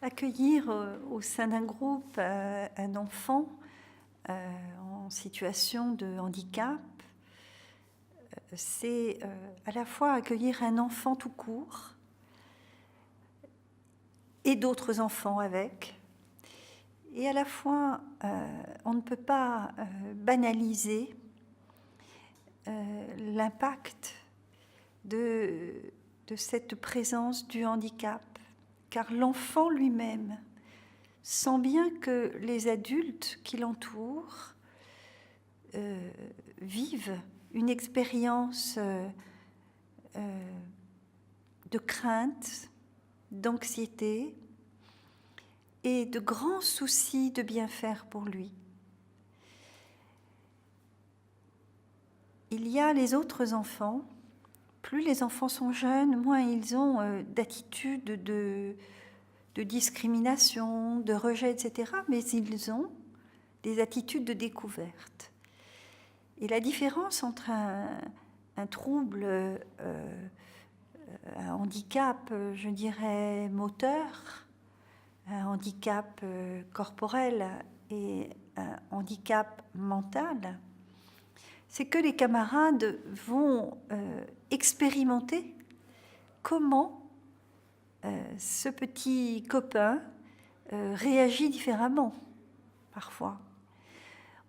Accueillir au sein d'un groupe un enfant en situation de handicap, c'est à la fois accueillir un enfant tout court et d'autres enfants avec. Et à la fois, on ne peut pas banaliser l'impact de cette présence du handicap, car l'enfant lui-même sent bien que les adultes qui l'entourent vivent une expérience de crainte, d'anxiété et de grands soucis de bien faire pour lui. Il y a les autres enfants. Plus les enfants sont jeunes, moins ils ont d'attitudes de discrimination, de rejet, etc. Mais ils ont des attitudes de découverte. Et la différence entre un trouble, un handicap, je dirais, moteur, un handicap corporel et un handicap mental, c'est que les camarades vont expérimenter comment ce petit copain réagit différemment, parfois.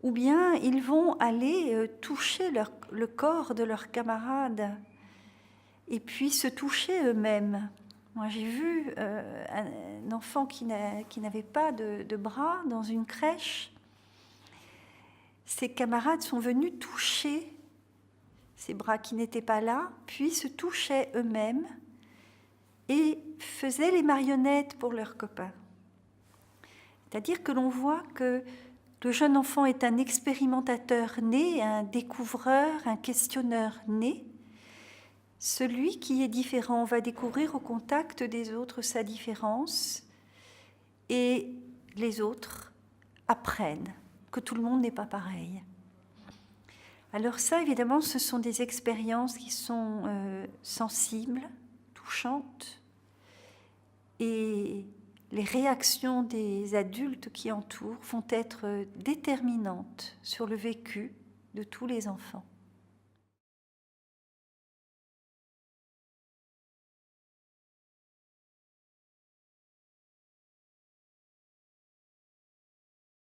Ou bien ils vont aller toucher le corps de leurs camarades et puis se toucher eux-mêmes. Moi, j'ai vu un enfant qui n'avait pas de bras dans une crèche. Ses camarades sont venus toucher ses bras qui n'étaient pas là, puis se touchaient eux-mêmes et faisaient les marionnettes pour leurs copains. C'est-à-dire que l'on voit que le jeune enfant est un expérimentateur né, un découvreur, un questionneur né. Celui qui est différent va découvrir au contact des autres sa différence et les autres apprennent que tout le monde n'est pas pareil. Alors ça, évidemment, ce sont des expériences qui sont sensibles, touchantes, et les réactions des adultes qui entourent vont être déterminantes sur le vécu de tous les enfants.